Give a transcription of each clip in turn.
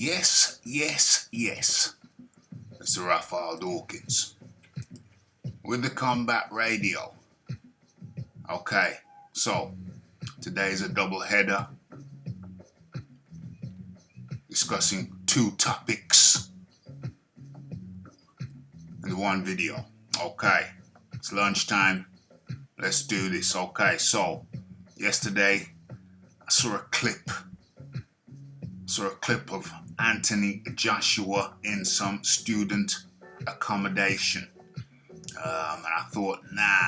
Yes. It's Raphael Dawkins with the Combat Radio. Okay, so today's a double header discussing two topics in one video. Okay, it's lunchtime. Let's do this. Okay, so yesterday I saw a clip of Anthony Joshua in some student accommodation, and I thought,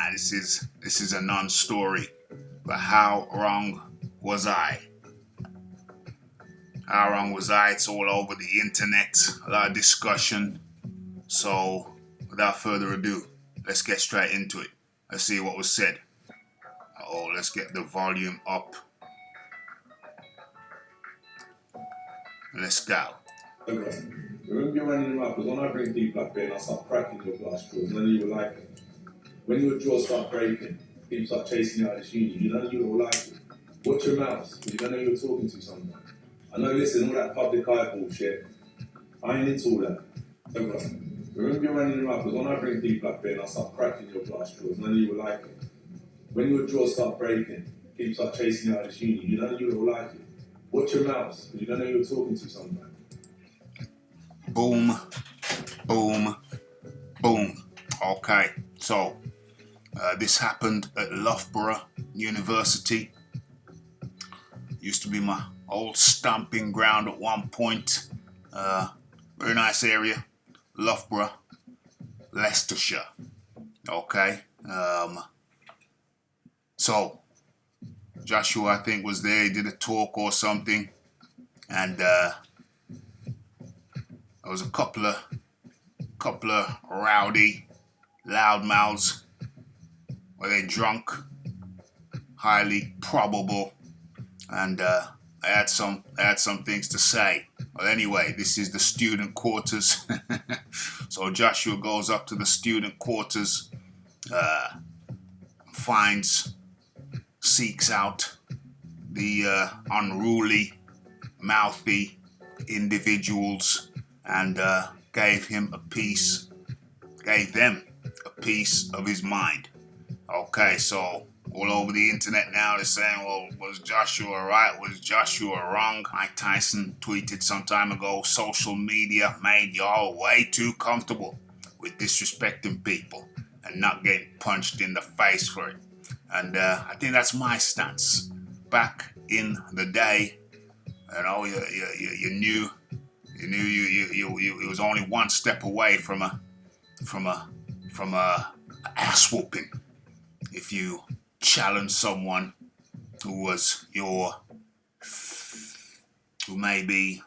this is a non-story. But how wrong was I? How wrong was I? It's all over the internet, a lot of discussion. So without further ado, let's get straight into it. Let's see what was said. Let's get the volume up. Let's go. Okay. Remember you're running them up, because when I bring people up here and I start cracking your glass straws, none of you will like it. When your jaws start breaking, people start chasing you out of this uni, none of you will like it. Watch your mouth, because you don't know who you're talking to someone. I know, listen, all that public eye bullshit, I ain't into all that. Okay. Remember you're running them up, because when I bring people up here and I start cracking your glass straws, none of you will like it. When your jaws start breaking, people start chasing you out of this uni, none of you will like it. Watch your mouth, because you don't know who you're talking to someone. Boom. Okay, so this happened at Loughborough University. Used to be my old stomping ground at one point. Very nice area, Loughborough, Leicestershire. Okay, so Joshua, I think, was there. He did a talk or something, and there was a couple of rowdy loudmouths. Were they drunk? Highly probable, and I had some things to say. Well, anyway, this is the student quarters. So Joshua goes up to the student quarters, seeks out the unruly, mouthy individuals, and gave them a piece of his mind. Okay, so all over the internet now they're saying, well, was Joshua right? Was Joshua wrong? Mike Tyson tweeted some time ago, social media made y'all way too comfortable with disrespecting people and not getting punched in the face for it. And I think that's my stance. Back in the day, you knew you was only one step away from a ass whooping if you challenged someone who maybe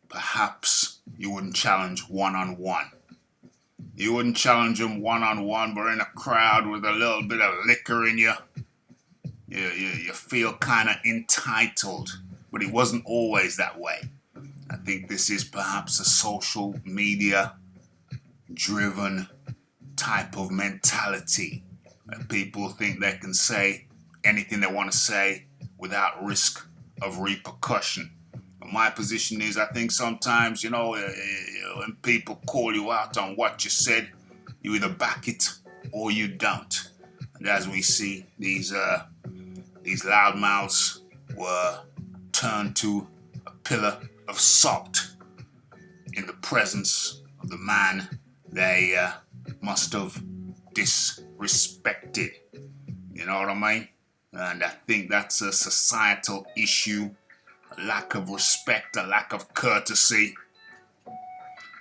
perhaps you wouldn't challenge one-on-one. You wouldn't challenge them one-on-one, but in a crowd with a little bit of liquor in you, you feel kind of entitled. But it wasn't always that way. I think this is perhaps a social media-driven type of mentality. People think they can say anything they want to say without risk of repercussion. My position is, I think sometimes, when people call you out on what you said, you either back it or you don't. And as we see, these loudmouths were turned to a pillar of salt in the presence of the man they must have disrespected. You know what I mean? And I think that's a societal issue. A lack of respect, a lack of courtesy.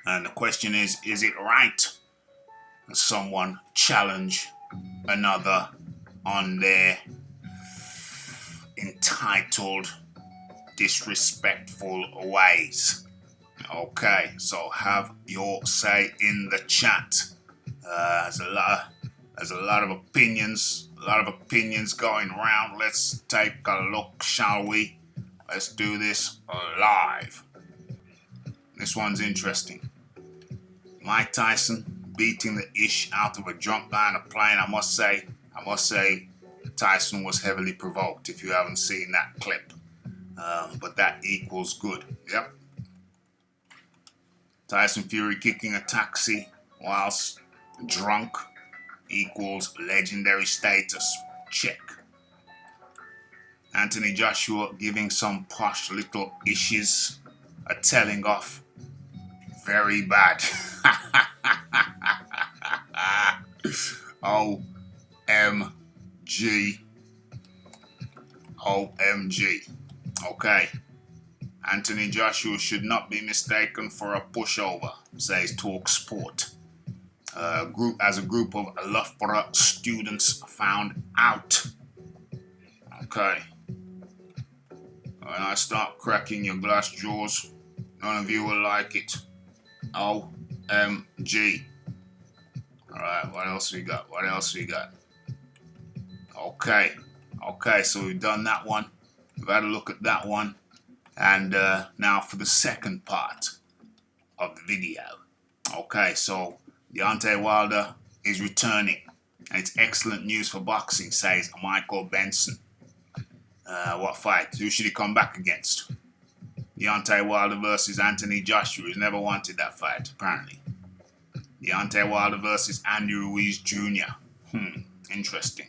And the question is it right that someone challenge another on their entitled, disrespectful ways? Okay, so have your say in the chat. There's a lot of opinions going around. Let's take a look, shall we? Let's do this live. This one's interesting. Mike Tyson beating the ish out of a drunk guy on a plane. I must say, Tyson was heavily provoked, if you haven't seen that clip. But that equals good. Yep. Tyson Fury kicking a taxi whilst drunk equals legendary status. Check. Anthony Joshua giving some posh little issues a telling off. Very bad. OMG. OMG. Okay. Anthony Joshua should not be mistaken for a pushover, says Talk Sport. A group of Loughborough students found out. Okay. When I start cracking your glass jaws, none of you will like it. OMG. Alright, what else we got? Okay, so we've done that one. We've had a look at that one. And now for the second part of the video. Okay, so Deontay Wilder is returning. And it's excellent news for boxing, says Michael Benson. What fight? Who should he come back against? Deontay Wilder versus Anthony Joshua. He's never wanted that fight, apparently. Deontay Wilder versus Andy Ruiz Jr. Interesting.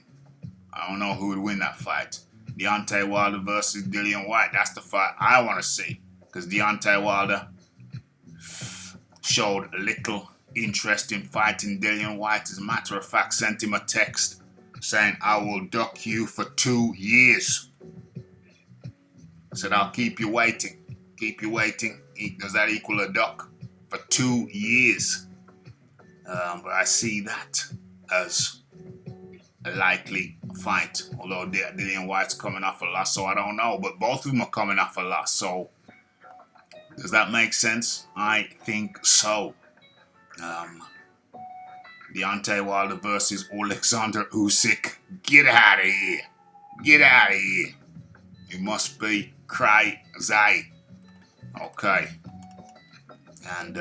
I don't know who would win that fight. Deontay Wilder versus Dillian Whyte. That's the fight I want to see. Because Deontay Wilder showed little interest in fighting Dillian Whyte. As a matter of fact, sent him a text saying, I will duck you for 2 years. I said, I'll keep you waiting. Keep you waiting. Does that equal a duck? For 2 years. But I see that as a likely fight. Although Dillian Whyte's coming off a loss, so I don't know. But both of them are coming off a loss. So does that make sense? I think so. Deontay Wilder versus Alexander Usyk. Get out of here. Get out of here. You must be crazy. Okay. And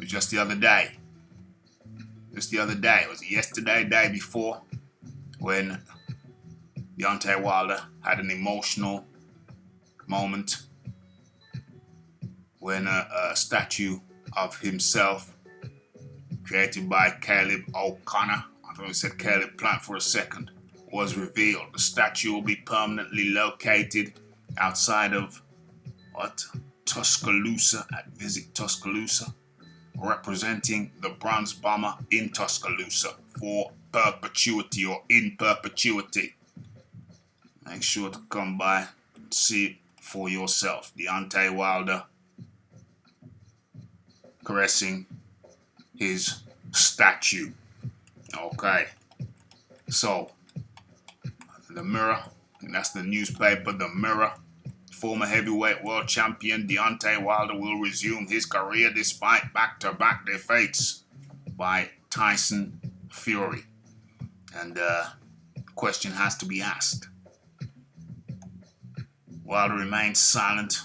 just the other day. Was it yesterday, day before, when Deontay Wilder had an emotional moment when a statue of himself created by Caleb O'Connor, I thought he said Caleb Plant for a second, was revealed. The statue will be permanently located outside of Tuscaloosa, at Visit Tuscaloosa, representing the bronze bomber in Tuscaloosa for perpetuity or in perpetuity. Make sure to come by and see it for yourself. Deontay Wilder caressing his statue. Okay. So, the Mirror, and that's the newspaper, the Mirror. Former heavyweight world champion Deontay Wilder will resume his career despite back-to-back defeats by Tyson Fury. And the question has to be asked. Wilder remains silent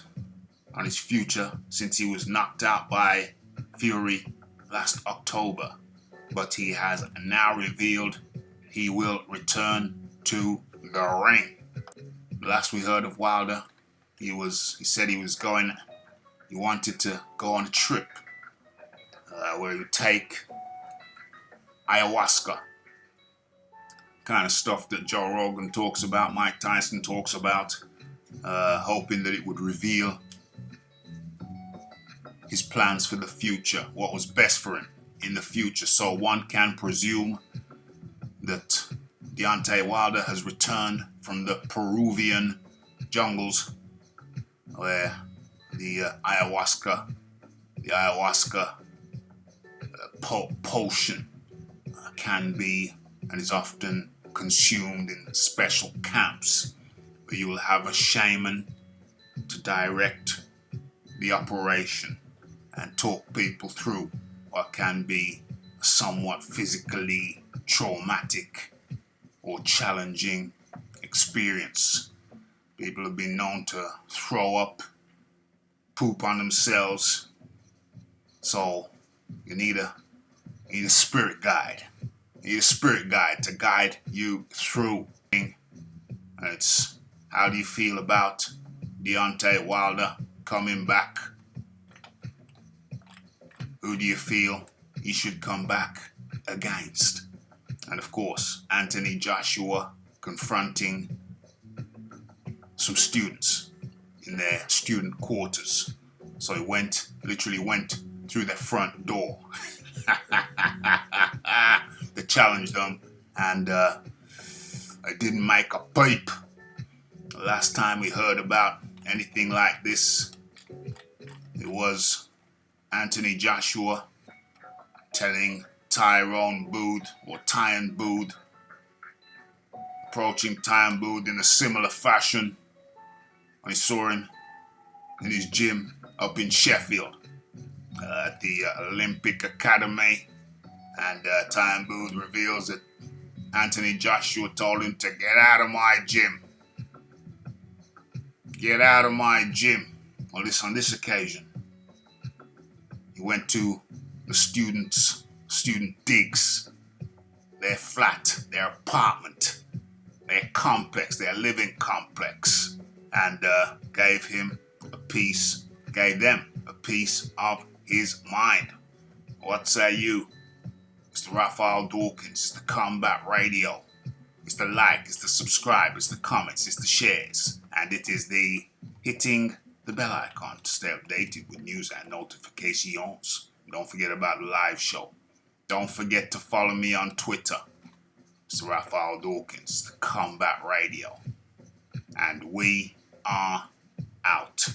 on his future since he was knocked out by Fury last October. But he has now revealed he will return to the ring. Last we heard of Wilder, he said he wanted to go on a trip where he would take ayahuasca, kind of stuff that Joe Rogan talks about, Mike Tyson talks about, hoping that it would reveal his plans for the future, what was best for him in the future. So one can presume that Deontay Wilder has returned from the Peruvian jungles where the ayahuasca potion can be and is often consumed in special camps where you will have a shaman to direct the operation and talk people through what can be a somewhat physically traumatic or challenging experience. People have been known to throw up, poop on themselves. So you need a spirit guide. You need a spirit guide to guide you through. It's how do you feel about Deontay Wilder coming back Who do you feel he should come back against? And of course, Anthony Joshua confronting some students in their student quarters. So he literally went through their front door. They challenged them, and I didn't make a peep. The last time we heard about anything like this, it was Anthony Joshua telling Tyrone Booth, approaching Tyrone Booth in a similar fashion. I saw him in his gym up in Sheffield at the Olympic Academy, and Tyrone Booth reveals that Anthony Joshua told him to get out of my gym. Get out of my gym. On this occasion, he went to the student digs, their flat, their apartment, their complex, their living complex, and gave them a piece of his mind. What say you? It's the Raphael Dawkins, it's the Combat Radio. It's the like, it's the subscribe, it's the comments, it's the shares, and it is the hitting the bell icon to stay updated with news and notifications. Don't forget about the live show. Don't forget to follow me on Twitter. It's the Raphael Dawkins, the Combat Radio. And we are out.